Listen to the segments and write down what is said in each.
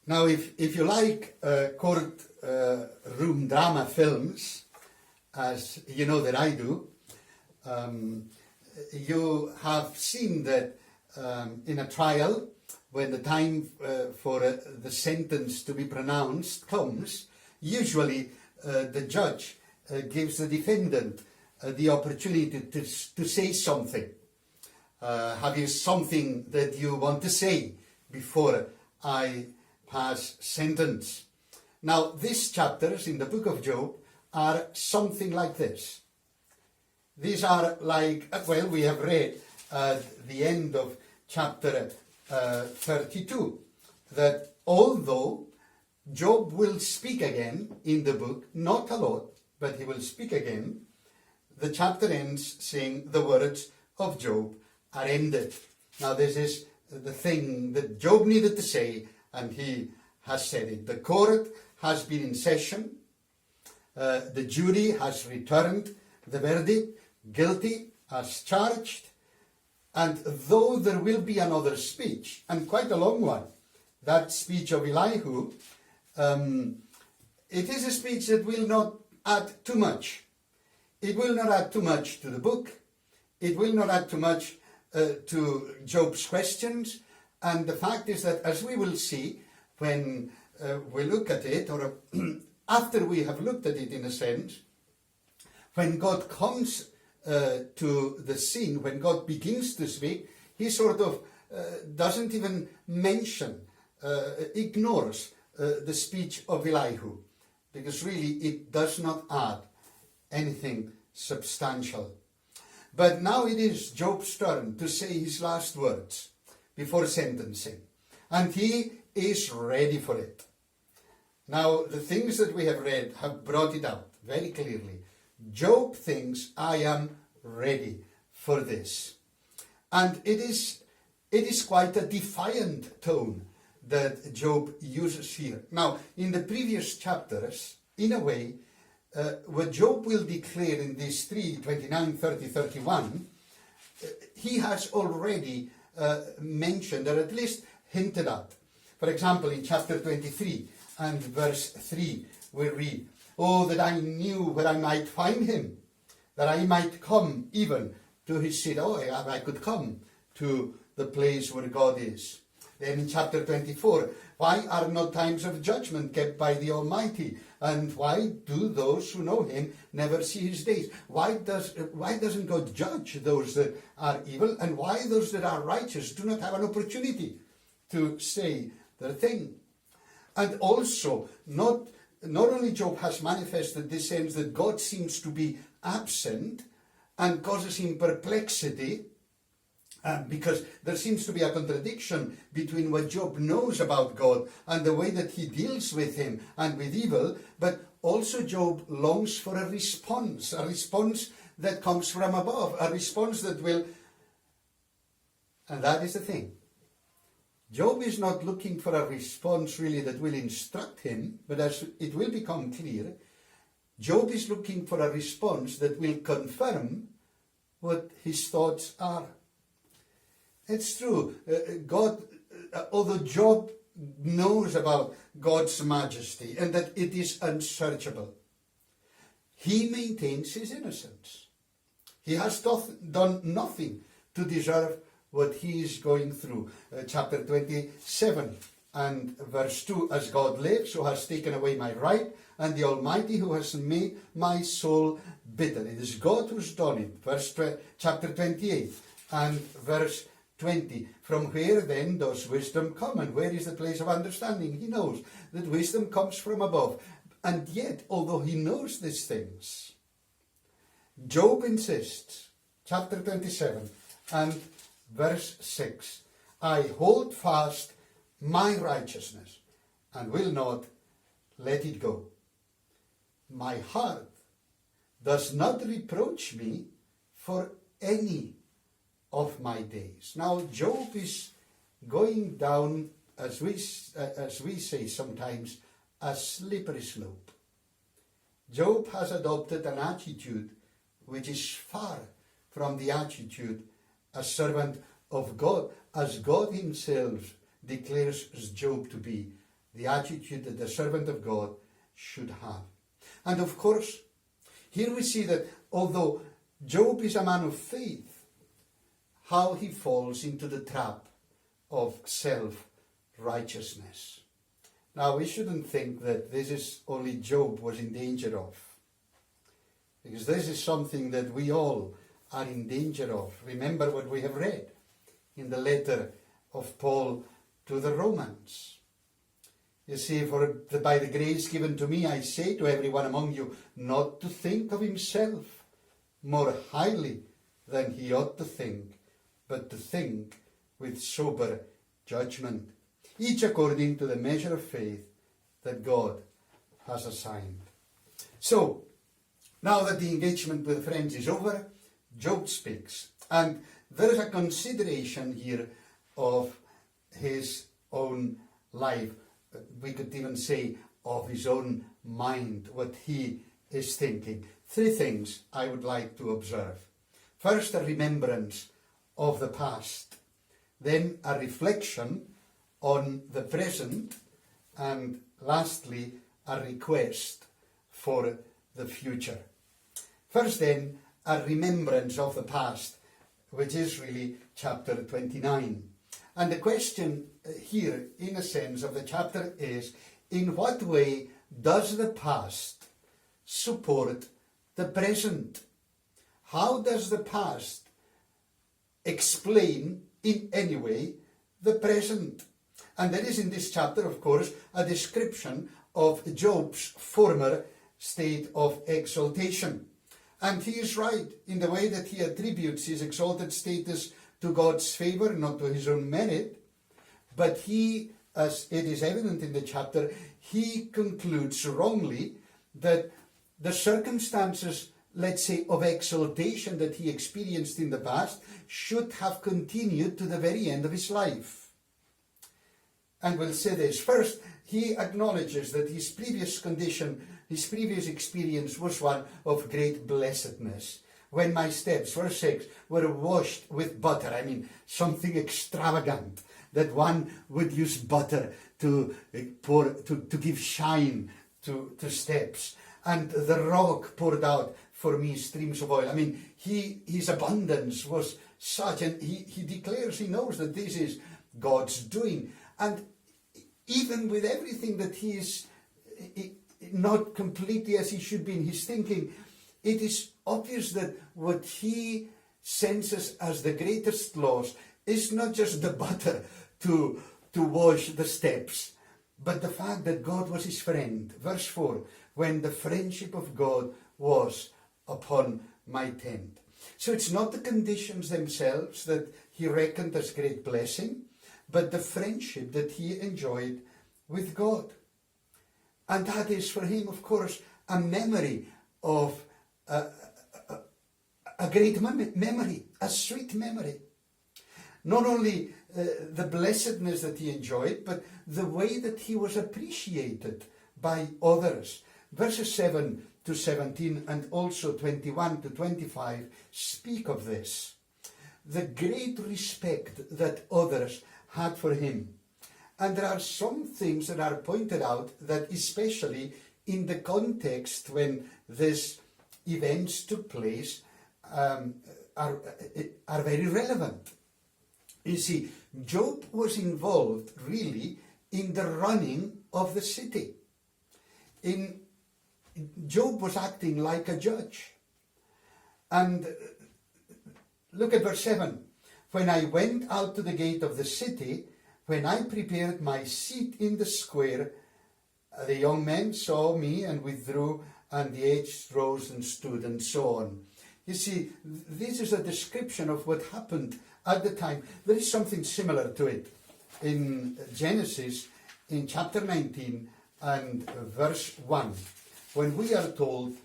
Now, if you like court room drama films, as you know that I do, you have seen that in a trial, when the time for the sentence to be pronounced comes, usually the judge gives the defendant the opportunity to say something. Have you something that you want to say before I pass sentence? Now, these chapters in the book of Job are something like this. These are like, well, we have read at the end of chapter 32, that although Job will speak again in the book, not a lot, but he will speak again, the chapter ends saying the words of Job are ended. Now, this is the thing that Job needed to say, and he has said it. The court has been in session. The jury has returned the verdict, guilty as charged. And though there will be another speech, and quite a long one, that speech of Elihu, it is a speech that will not add too much. It will not add too much to the book. It will not add too much to Job's questions. And the fact is that, as we will see when we look at it, or after we have looked at it in a sense, when God comes to the scene, when God begins to speak, he sort of doesn't even mention, ignores the speech of Elihu, because really it does not add anything substantial. But now it is Job's turn to say his last words before sentencing, and he is ready for it. Now, the things that we have read have brought it out very clearly. Job thinks, I am ready for this. And it is quite a defiant tone that Job uses here. Now, in the previous chapters, in a way, what Job will declare in these 3, 29, 30, 31, he has already mentioned, or at least hinted at. For example, in chapter 23 and verse 3, we read, "Oh, that I knew where I might find him, that I might come even to his seat." Oh, I could come to the place where God is. Then in chapter 24, "Why are not times of judgment kept by the Almighty? And why do those who know him never see his days?" Why doesn't God judge those that are evil? And why those that are righteous do not have an opportunity to say their thing? And also, not only Job has manifested this sense that God seems to be absent and causes him perplexity, because there seems to be a contradiction between what Job knows about God and the way that he deals with him and with evil, but also Job longs for a response that comes from above, a response that will, and that is the thing. Job is not looking for a response really that will instruct him, but as it will become clear, Job is looking for a response that will confirm what his thoughts are. It's true, although Job knows about God's majesty and that it is unsearchable, he maintains his innocence. He has done nothing to deserve what he is going through. Chapter 27 and verse 2, "As God lives, who has taken away my right, and the Almighty who has made my soul bitter." It is God who's done it. Chapter 28 and verse 20. "From where then does wisdom come, and where is the place of understanding?" He knows that wisdom comes from above. And yet, although he knows these things, Job insists, chapter 27 and verse 6, "I hold fast my righteousness and will not let it go. My heart does not reproach me for any of my days." Now, Job is going down, as we say sometimes, a slippery slope. Job has adopted an attitude which is far from the attitude a servant of God, as God himself declares Job to be the attitude that the servant of God should have. And of course, here we see that although Job is a man of faith, how he falls into the trap of self-righteousness. Now, we shouldn't think that this is only Job was in danger of, because this is something that we all are in danger of. Remember what we have read in the letter of Paul to the Romans. You see, by the grace given to me, I say to everyone among you, not to think of himself more highly than he ought to think, but to think with sober judgment, each according to the measure of faith that God has assigned. So, now that the engagement with friends is over, Job speaks. And there is a consideration here of his own life. We could even say of his own mind, what he is thinking. 3 things I would like to observe. First, a remembrance of the past. Then a reflection on the present. And lastly, a request for the future. First then, a remembrance of the past, which is really chapter 29. And the question here, in a sense, of the chapter is, in what way does the past support the present? How does the past explain, in any way, the present? And there is in this chapter, of course, a description of Job's former state of exaltation. And he is right in the way that he attributes his exalted status to God's favour, not to his own merit. But he, as it is evident in the chapter, he concludes wrongly that the circumstances, let's say, of exaltation that he experienced in the past should have continued to the very end of his life. And we'll say this. First, he acknowledges that his previous condition, his previous experience was one of great blessedness. When my steps, verse 6, were washed with butter, I mean something extravagant, that one would use butter to give shine to steps. And the rock poured out for me streams of oil. I mean, his abundance was such, and he declares he knows that this is God's doing. And even with everything that he is not completely as he should be in his thinking, it is obvious that what he senses as the greatest loss is not just the butter to wash the steps, but the fact that God was his friend. Verse 4, when the friendship of God was upon my tent. So it's not the conditions themselves that he reckoned as great blessing, but the friendship that he enjoyed with God. And that is for him, of course, a memory of a great memory, a sweet memory. Not only the blessedness that he enjoyed, but the way that he was appreciated by others. Verses 7 to 17 and also 21 to 25 speak of this. The great respect that others had for him. And there are some things that are pointed out that, especially in the context when these events took place, are very relevant. You see, Job was involved really in the running of the city. Job was acting like a judge. And look at verse 7. When I went out to the gate of the city, when I prepared my seat in the square, the young men saw me and withdrew, and the aged rose and stood, and so on. You see, this is a description of what happened at the time. There is something similar to it in Genesis, in chapter 19 and verse 1, when we are told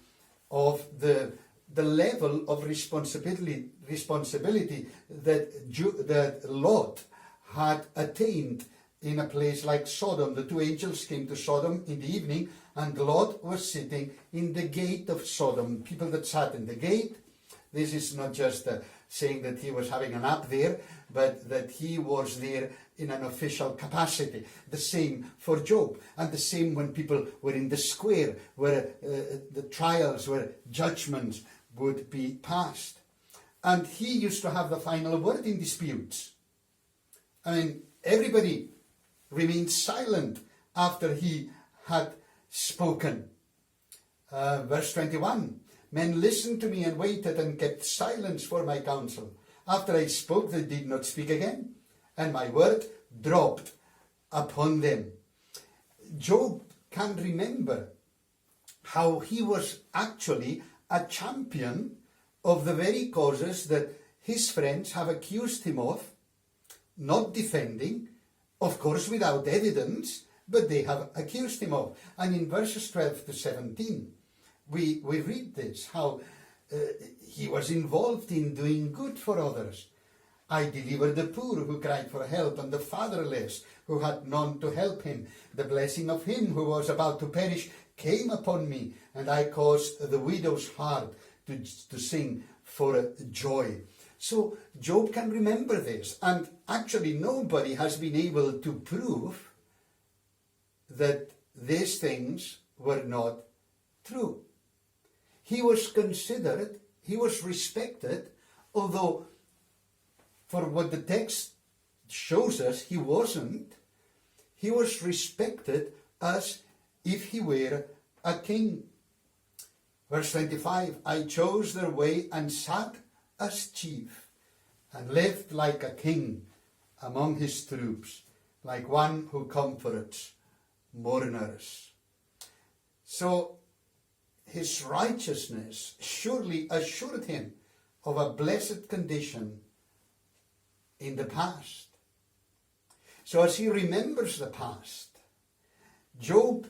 of the level of responsibility that Lot had attained in a place like Sodom. The 2 angels came to Sodom in the evening, and Lot was sitting in the gate of Sodom. People that sat in the gate, This is not just saying that he was having a nap there, but that he was there in an official capacity. The same for Job, and the same when people were in the square, where the trials, where judgments would be passed. And he used to have the final word in disputes. I mean, everybody remained silent after he had spoken. Verse 21, men listened to me and waited and kept silence for my counsel. After I spoke, they did not speak again, and my word dropped upon them. Job can remember how he was actually a champion of the very causes that his friends have accused him of, not defending, of course without evidence, but they have accused him of. And in verses 12 to 17, we read this, how he was involved in doing good for others. I delivered the poor who cried for help, and the fatherless who had none to help him. The blessing of him who was about to perish came upon me, and I caused the widow's heart to sing for joy. So Job can remember this, and actually nobody has been able to prove that these things were not true. He was considered, he was respected, although for what the text shows us, he wasn't. He was respected as if he were a king. Verse 25, I chose their way and sat as chief, and lived like a king among his troops, like one who comforts mourners. So his righteousness surely assured him of a blessed condition in the past. So as he remembers the past, Job,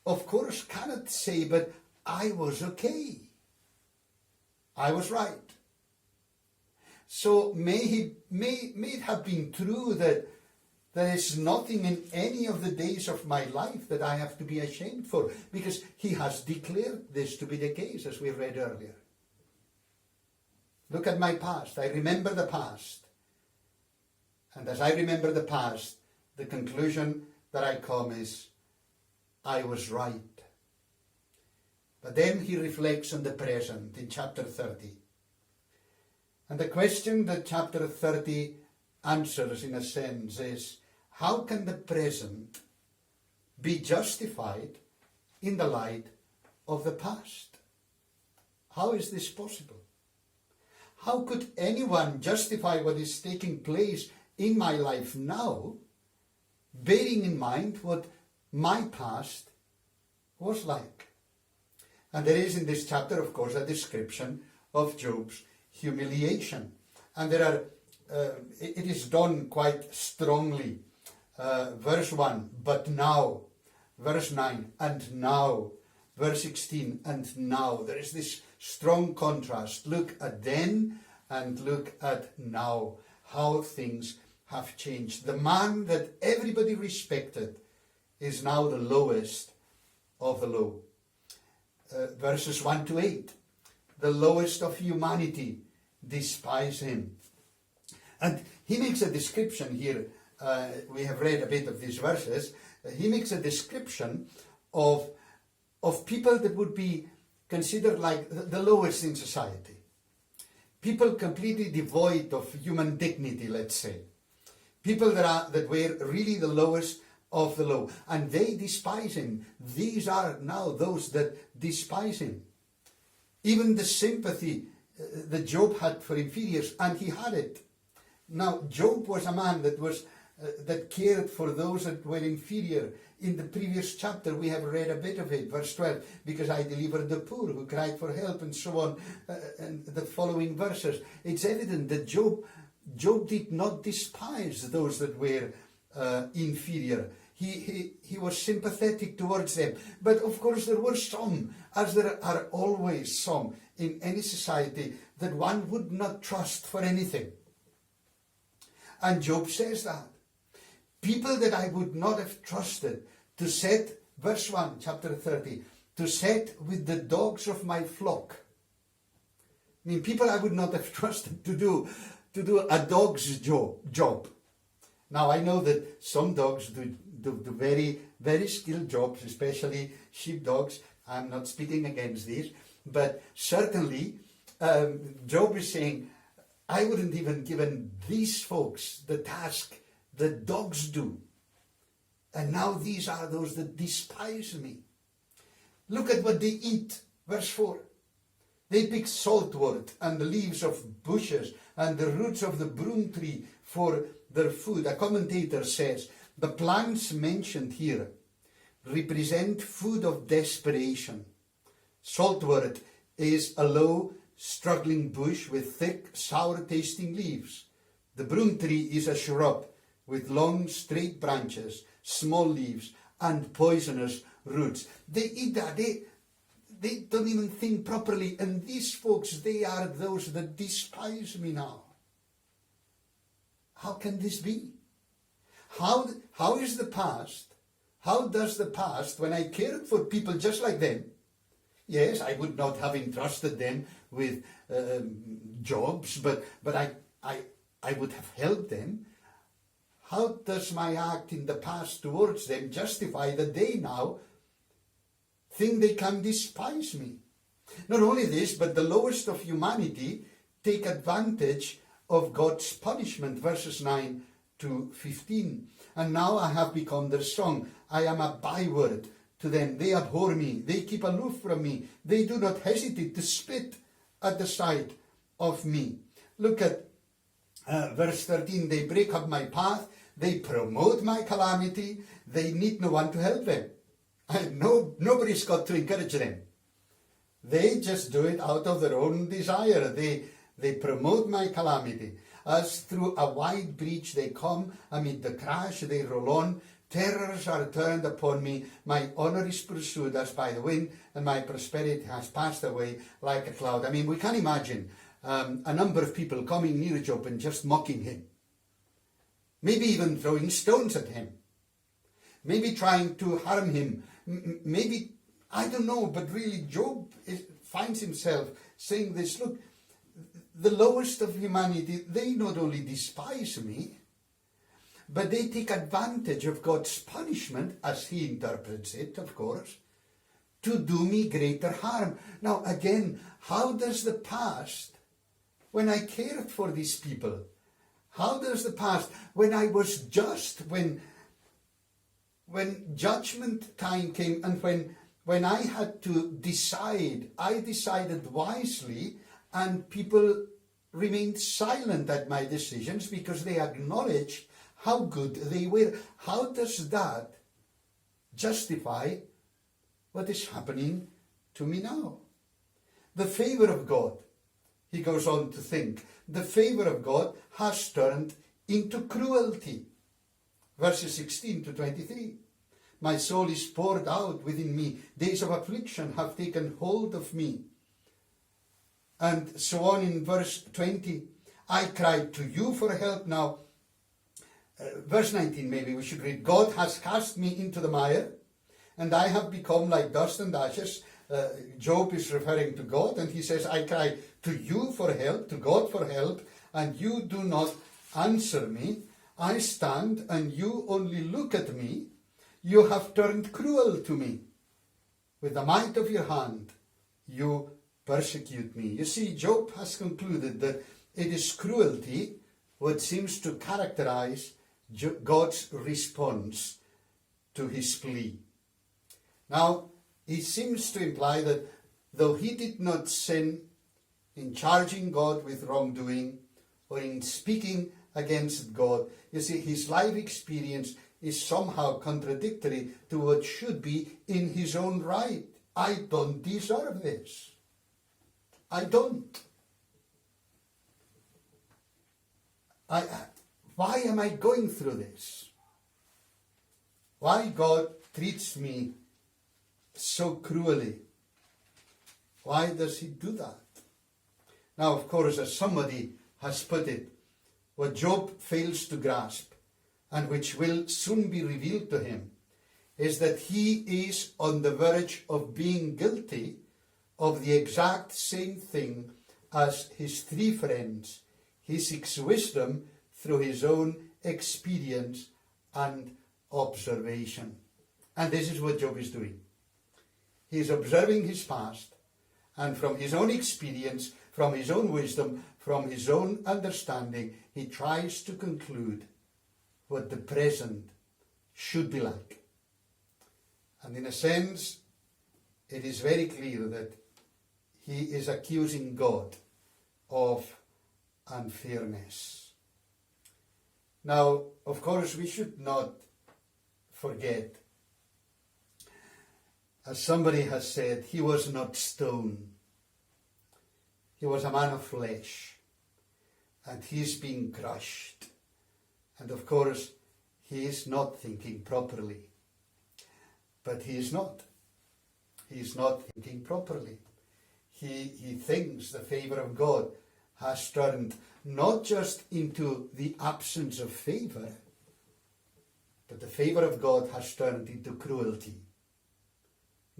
of course, cannot say, but I was okay. I was right. So may it have been true that there is nothing in any of the days of my life that I have to be ashamed for, because he has declared this to be the case, as we read earlier. Look at my past. I remember the past. And as I remember the past, the conclusion that I come is, I was right. But then he reflects on the present in chapter 30. And the question that chapter 30 answers, in a sense, is, how can the present be justified in the light of the past? How is this possible? How could anyone justify what is taking place in my life now, bearing in mind what my past was like? And there is in this chapter, of course, a description of Job's humiliation. And there are, it is done quite strongly. Verse 1, but now. Verse 9, and now. Verse 16, and now. There is this strong contrast. Look at then and look at now. How things have changed. The man that everybody respected is now the lowest of the low. Verses 1 to 8. The lowest of humanity despise him. And he makes a description here. We have read a bit of these verses. He makes a description of people that would be considered like the lowest in society. People completely devoid of human dignity, let's say. People that were really the lowest of the low. And they despise him. These are now those that despise him. Even the sympathy that Job had for inferiors, and he had it. Now, Job was a man that cared for those that were inferior. In the previous chapter, we have read a bit of it, verse 12, because I delivered the poor who cried for help, and so on, and the following verses. It's evident that Job did not despise those that were inferior. He was sympathetic towards them. But of course there were some, as there are always some in any society, that one would not trust for anything. And Job says that. People that I would not have trusted to set, verse 1, chapter 30, to set with the dogs of my flock. I mean, people I would not have trusted to do a dog's job. Now, I know that some dogs do very, very skilled jobs, especially sheepdogs. I'm not speaking against these, but certainly Job is saying, I wouldn't even given these folks the task that dogs do. And now these are those that despise me. Look at what they eat. Verse 4. They pick saltwood and the leaves of bushes and the roots of the broom tree for their food. A commentator says, the plants mentioned here represent food of desperation. Saltwood is a low, struggling bush with thick, sour-tasting leaves. The broom tree is a shrub with long, straight branches, small leaves, and poisonous roots. They eat that. They don't even think properly. And these folks, they are those that despise me now. How can this be? How is the past? How does the past, when I cared for people just like them, yes, I would not have entrusted them with jobs, but I would have helped them. How does my act in the past towards them justify that they now think they can despise me? Not only this, but the lowest of humanity take advantage of God's punishment, verses 9 to 15. And now I have become their song. I am a byword to them. They abhor me. They keep aloof from me. They do not hesitate to spit at the sight of me. Look at verse 13. They break up my path. They promote my calamity. They need no one to help them. Nobody's got to encourage them. They just do it out of their own desire. They promote my calamity. As through a wide breach they come, amid the crash they roll on. Terrors are turned upon me. My honor is pursued as by the wind, and my prosperity has passed away like a cloud. I mean, we can imagine a number of people coming near Job and just mocking him. Maybe even throwing stones at him. Maybe trying to harm him. Maybe, I don't know, but really Job finds himself saying this, look, the lowest of humanity, they not only despise me, but they take advantage of God's punishment, as he interprets it, of course, to do me greater harm. Now, again, how does the past, when I cared for these people, how does the past, when I was just, when judgment time came, and when I had to decide, I decided wisely, and people remained silent at my decisions because they acknowledged how good they were. How does that justify what is happening to me now? The favor of God, he goes on to think, the favor of God has turned into cruelty. Verses 16 to 23. My soul is poured out within me. Days of affliction have taken hold of me. And so on in verse 20. I cried to you for help. Now, verse 19 maybe we should read. God has cast me into the mire, and I have become like dust and ashes. Job is referring to God, and he says, I cry to you for help, to God for help, and you do not answer me. I stand, and you only look at me. You have turned cruel to me. With the might of your hand, you persecute me. You see, Job has concluded that it is cruelty what seems to characterize God's response to his plea. Now, he seems to imply that though he did not sin in charging God with wrongdoing or in speaking against God, you see, his life experience is somehow contradictory to what should be in his own right. I don't deserve this. I don't. Why am I going through this? Why God treats me so cruelly? Why does he do that? Now, of course, as somebody has put it, what Job fails to grasp, and which will soon be revealed to him, is that he is on the verge of being guilty of the exact same thing as his three friends, he seeks wisdom through his own experience and observation. And this is what Job is doing. He is observing his past, and from his own experience, from his own wisdom, from his own understanding, he tries to conclude what the present should be like. And in a sense, it is very clear that he is accusing God of unfairness. Now, of course, we should not forget, as somebody has said, he was not stone. He was a man of flesh, and he's being crushed. And of course, he is not thinking properly. But he is not. He is not thinking properly. He thinks the favour of God has turned not just into the absence of favour, but the favour of God has turned into cruelty.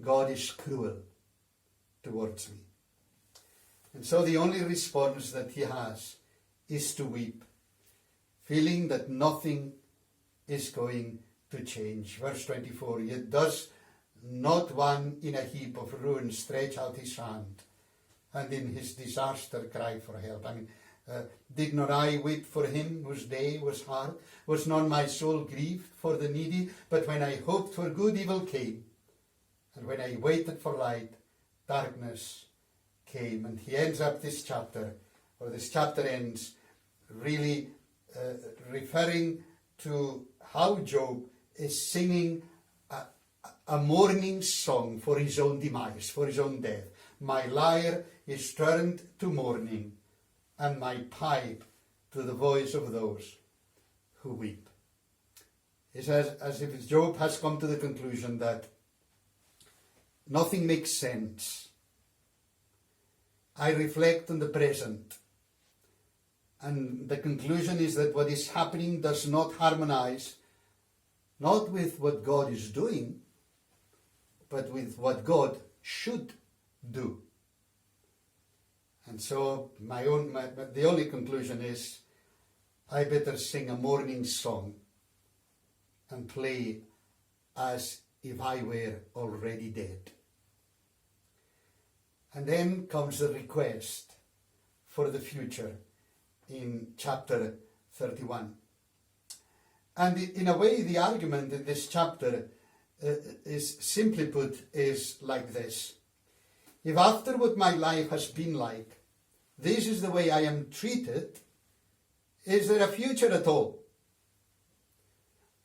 God is cruel towards me. And so the only response that he has is to weep, feeling that nothing is going to change. Verse 24, yet does not one in a heap of ruin stretch out his hand, and in his disaster cry for help. Did not I wait for him whose day was hard? Was not my soul grieved for the needy? But when I hoped for good, evil came. And when I waited for light, darkness came. And he ends up this chapter, or this chapter ends, really referring to how Job is singing a mourning song for his own demise, for his own death. My lyre is turned to mourning, and my pipe to the voice of those who weep. It's as if Job has come to the conclusion that nothing makes sense. I reflect on the present, and the conclusion is that what is happening does not harmonize, not with what God is doing, but with what God should do. And so the only conclusion is, I better sing a mourning song and play as if I were already dead. And then comes the request for the future in chapter 31. And in a way, the argument in this chapter is simply put is like this. If after what my life has been like, this is the way I am treated, is there a future at all?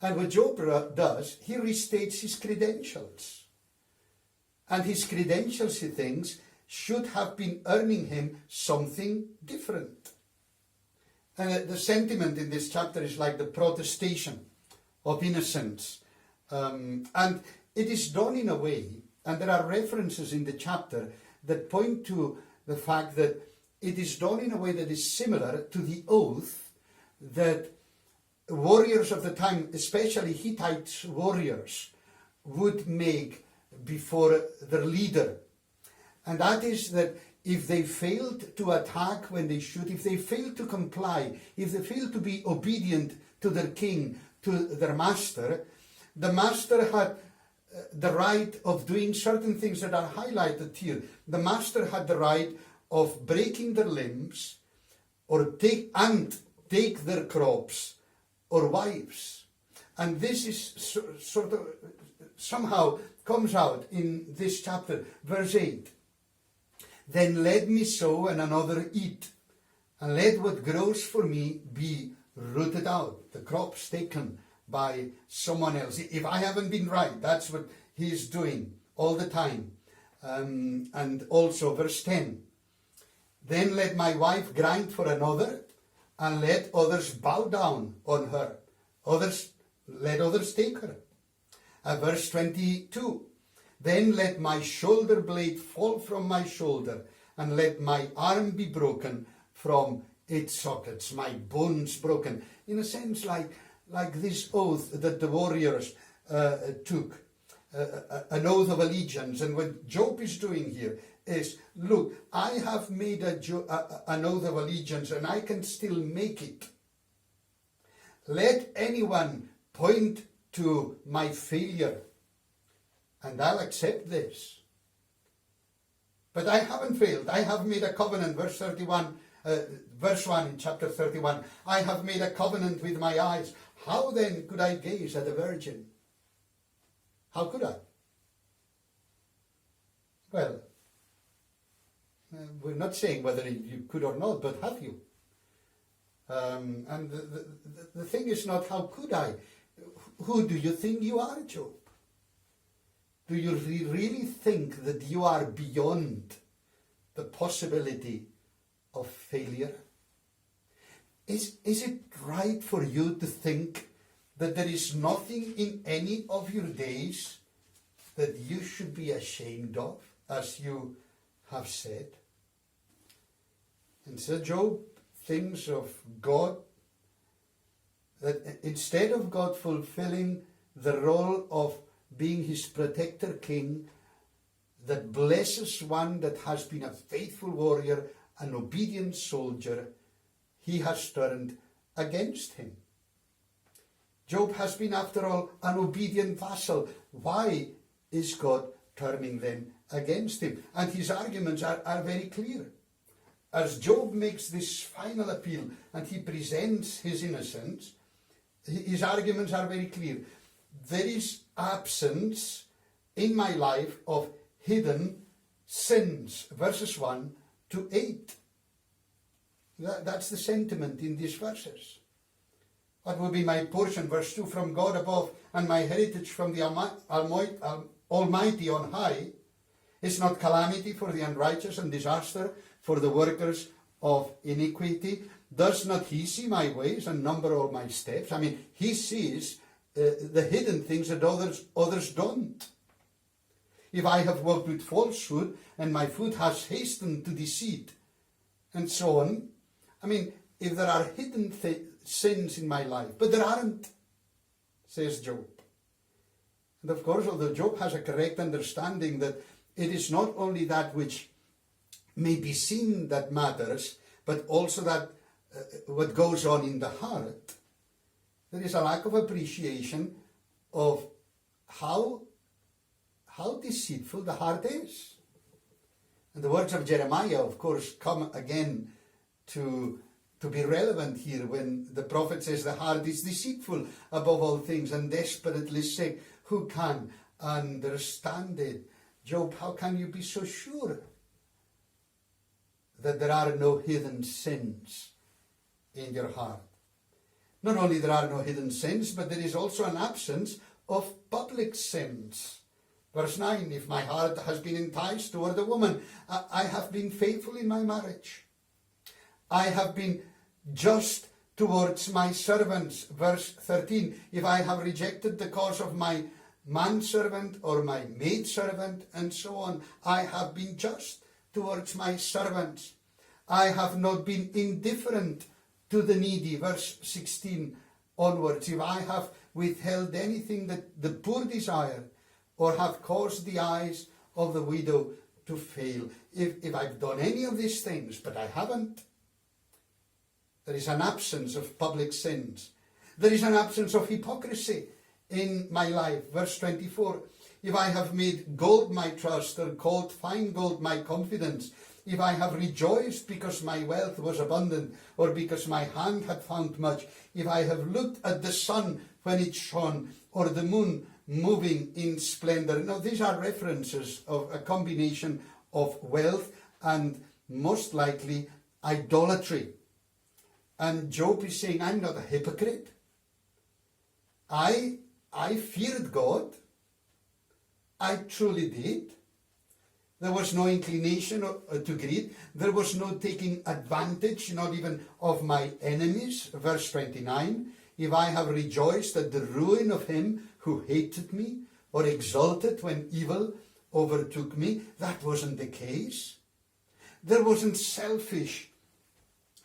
And what Job does, he restates his credentials. And his credentials, he thinks, should have been earning him something different. And the sentiment in this chapter is like the protestation of innocence. And it is done in a way, and there are references in the chapter that point to the fact that it is done in a way that is similar to the oath that warriors of the time, especially Hittite warriors, would make before their leader. And that is that if they failed to attack when they should, if they failed to comply, if they failed to be obedient to their king, to their master, the master had the right of doing certain things that are highlighted here. The master had the right of breaking their limbs, or take their crops or wives. And this is sort of somehow comes out in this chapter, verse 8. Then let me sow and another eat, and let what grows for me be rooted out, the crops taken by someone else. If I haven't been right, that's what he's doing all the time. And also verse 10, then let my wife grind for another, and let others bow down on her. Let others take her. Verse 22, then let my shoulder blade fall from my shoulder, and let my arm be broken from its sockets, my bones broken. In a sense, like this oath that the warriors took, an oath of allegiance. And what Job is doing here is, look, I have made an oath of allegiance and I can still make it. Let anyone point to my failure and I'll accept this. But I haven't failed. I have made a covenant, verse 31, verse 1 in chapter 31. I have made a covenant with my eyes. How then could I gaze at a virgin? How could I? Well, we're not saying whether you could or not, but have you? And the thing is not how could I. Who do you think you are, Job? Do you really think that you are beyond the possibility of failure? Is it right for you to think that there is nothing in any of your days that you should be ashamed of, as you have said? And so Job thinks of God, that instead of God fulfilling the role of being his protector king, that blesses one that has been a faithful warrior, an obedient soldier, he has turned against him. Job has been, after all, an obedient vassal. Why is God turning them against him? And his arguments are very clear. As Job makes this final appeal and he presents his innocence, his arguments are very clear. There is absence in my life of hidden sins, verses 1 to 8. That's the sentiment in these verses. What will be my portion? Verse 2, from God above, and my heritage from the Almighty on high, is not calamity for the unrighteous and disaster for the workers of iniquity. Does not he see my ways and number all my steps? I mean, he sees the hidden things that others don't. If I have walked with falsehood and my foot has hastened to deceit, and so on. I mean, if there are hidden sins in my life, but there aren't, says Job. And of course, although Job has a correct understanding that it is not only that which may be seen that matters, but also that what goes on in the heart, there is a lack of appreciation of how deceitful the heart is. And the words of Jeremiah, of course, come again to be relevant here when the prophet says the heart is deceitful above all things and desperately sick. Who can understand it? Job, how can you be so sure that there are no hidden sins in your heart? Not only there are no hidden sins, but there is also an absence of public sins. Verse 9, if my heart has been enticed toward a woman, I have been faithful in my marriage. I have been just towards my servants. Verse 13, if I have rejected the cause of my manservant or my maidservant, and so on, I have been just towards my servants. I have not been indifferent to the needy. Verse 16 onwards, if I have withheld anything that the poor desire, or have caused the eyes of the widow to fail. If I've done any of these things, but I haven't, there is an absence of public sins. There is an absence of hypocrisy in my life. Verse 24, if I have made gold my trust, or called fine gold my confidence, if I have rejoiced because my wealth was abundant, or because my hand had found much, if I have looked at the sun when it shone, or the moon moving in splendor. Now, these are references of a combination of wealth and most likely idolatry. And Job is saying, I'm not a hypocrite. I feared God. I truly did. There was no inclination to greed. There was no taking advantage, not even of my enemies. Verse 29, if I have rejoiced at the ruin of him who hated me, or exulted when evil overtook me, that wasn't the case. There wasn't selfish.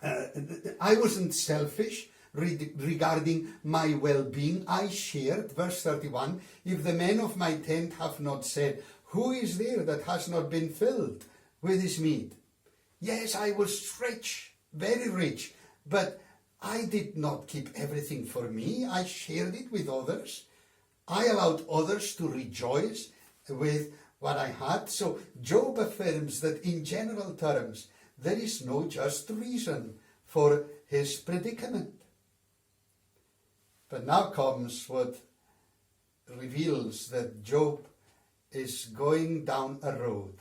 I wasn't selfish regarding my well-being. I shared, verse 31, if the men of my tent have not said, who is there that has not been filled? with his meat. Yes, I was rich, very rich, but I did not keep everything for me. I shared it with others. I allowed others to rejoice with what I had. So Job affirms that in general terms, there is no just reason for his predicament. But now comes what reveals that Job is going down a road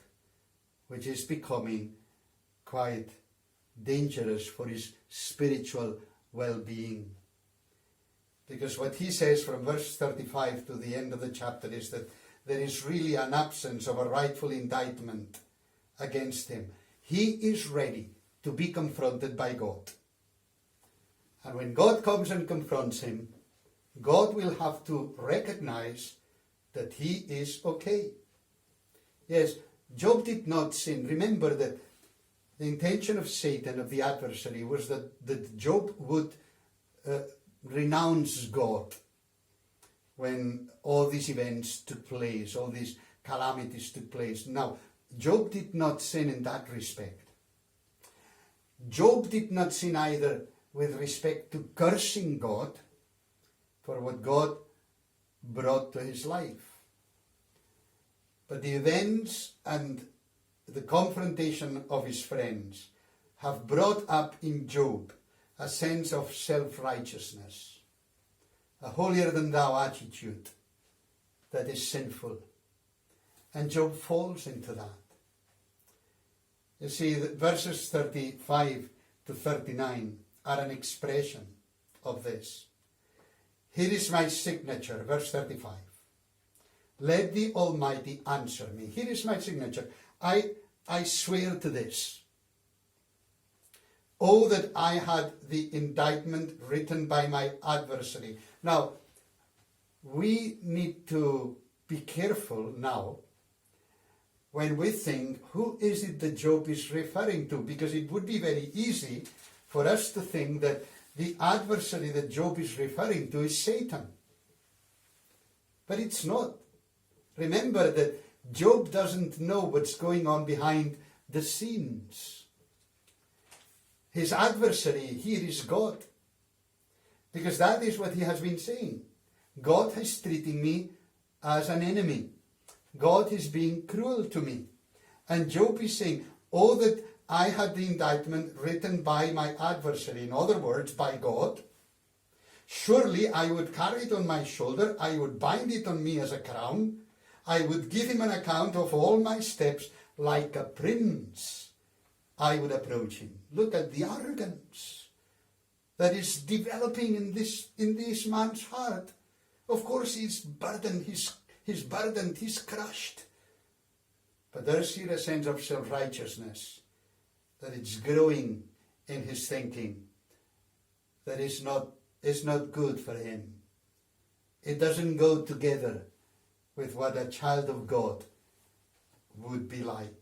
which is becoming quite dangerous for his spiritual well-being. Because what he says from verse 35 to the end of the chapter is that there is really an absence of a rightful indictment against him. He is ready to be confronted by God. And when God comes and confronts him, God will have to recognize that he is okay. Yes, Job did not sin. Remember that the intention of Satan, of the adversary, was that Job would renounce God when all these events took place, all these calamities took place. Now, Job did not sin in that respect. Job did not sin either with respect to cursing God for what God brought to his life. But the events and the confrontation of his friends have brought up in Job a sense of self-righteousness, a holier-than-thou attitude that is sinful. And Job falls into that. You see, verses 35 to 39 are an expression of this. Here is my signature, verse 35. Let the Almighty answer me. Here is my signature. I swear to this. Oh, that I had the indictment written by my adversary. Now, we need to be careful now when we think, who is it that Job is referring to? Because it would be very easy for us to think that the adversary that Job is referring to is Satan. But it's not. Remember that Job doesn't know what's going on behind the scenes. His adversary here is God. Because that is what he has been saying. God is treating me as an enemy. God is being cruel to me. And Job is saying, oh, that I had the indictment written by my adversary, in other words, by God. Surely I would carry it on my shoulder, I would bind it on me as a crown, I would give him an account of all my steps like a prince. I would approach him. Look at the arrogance that is developing in this man's heart. Of course he's burdened, he's crushed. But there's here a sense of self-righteousness that it's growing in his thinking that is not good for him. It doesn't go together with what a child of God would be like.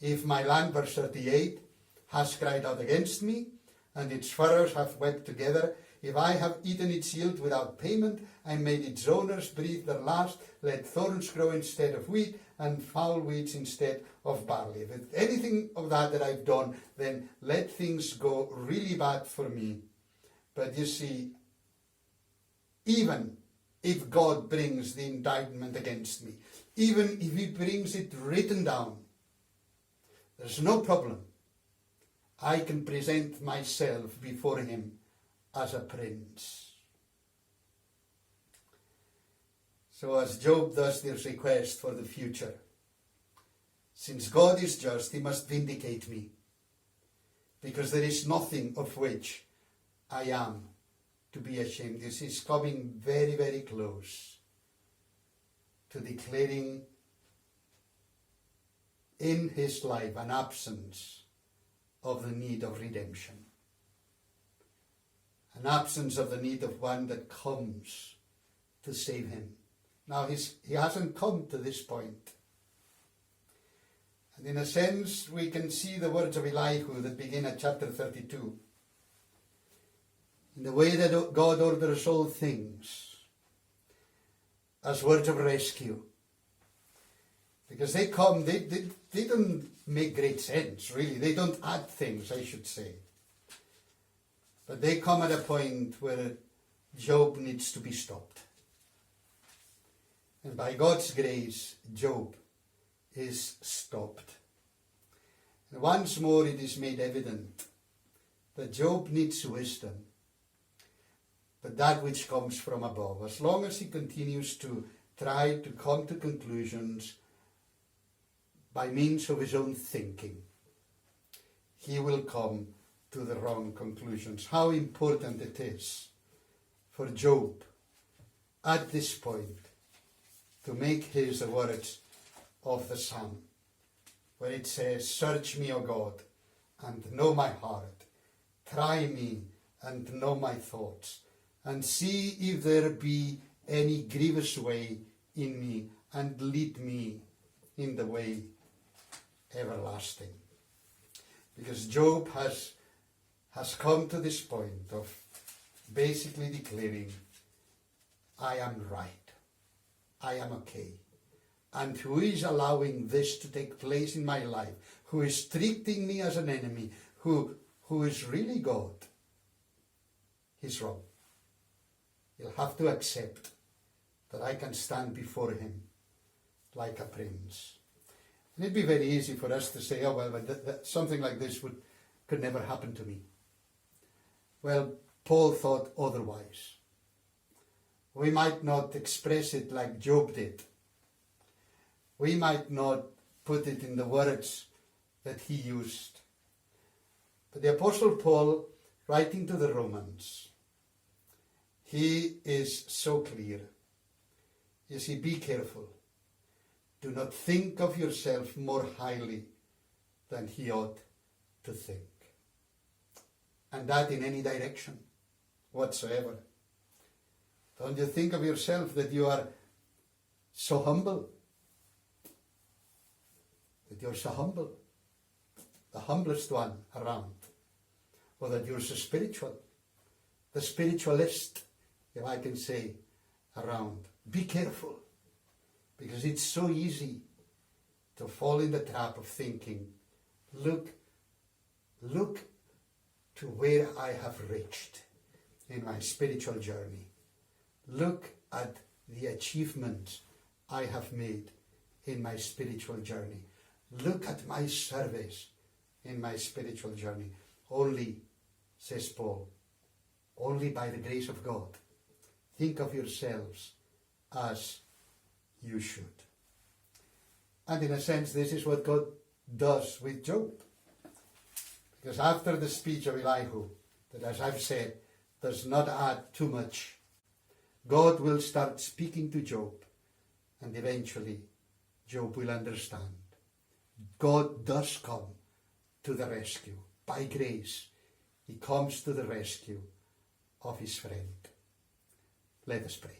If my land, verse 38, has cried out against me, and its furrows have wept together, if I have eaten its yield without payment, and made its owners breathe their last, let thorns grow instead of wheat, and foul weeds instead of barley. If it's anything of that I've done, then let things go really bad for me. But you see, even if God brings the indictment against me, even if he brings it written down, there's no problem. I can present myself before him as a prince. So as Job does this request for the future, since God is just, he must vindicate me, because there is nothing of which I am to be ashamed. This is coming very, very close to declaring in his life an absence of the need of redemption. An absence of the need of one that comes to save him. Now, he hasn't come to this point. And in a sense, we can see the words of Elihu that begin at chapter 32. In the way that God orders all things as words of rescue. Because they come, they don't make great sense, really. They don't add things, I should say. But they come at a point where Job needs to be stopped. And by God's grace, Job is stopped. And once more it is made evident that Job needs wisdom, but that which comes from above. As long as he continues to try to come to conclusions by means of his own thinking, he will come to the wrong conclusions. How important it is for Job at this point to make his the words of the Psalm, where it says, "Search me, O God, and know my heart. Try me and know my thoughts, and see if there be any grievous way in me, and lead me in the way everlasting." Because Job has come to this point of basically declaring, I am right, I am okay. And who is allowing this to take place in my life, who is treating me as an enemy, who is really God, he's wrong. He'll have to accept that I can stand before him like a prince. And it'd be very easy for us to say, oh, well, but something like this could never happen to me. Well, Paul thought otherwise. We might not express it like Job did. We might not put it in the words that he used. But the Apostle Paul, writing to the Romans, he is so clear. You see, be careful. Do not think of yourself more highly than he ought to think. And that in any direction whatsoever. Don't you think of yourself that you are so humble? That you're so humble, the humblest one around. Or that you're so spiritual, the spiritualist, if I can say, around. Be careful, because it's so easy to fall in the trap of thinking, look to where I have reached in my spiritual journey. Look at the achievements I have made in my spiritual journey. Look at my service in my spiritual journey. Only, says Paul, only by the grace of God, think of yourselves as you should. And in a sense, this is what God does with Job. Because after the speech of Elihu, that, as I've said, does not add too much, God will start speaking to Job, and eventually Job will understand. God does come to the rescue. By grace, he comes to the rescue of his friend. Let us pray.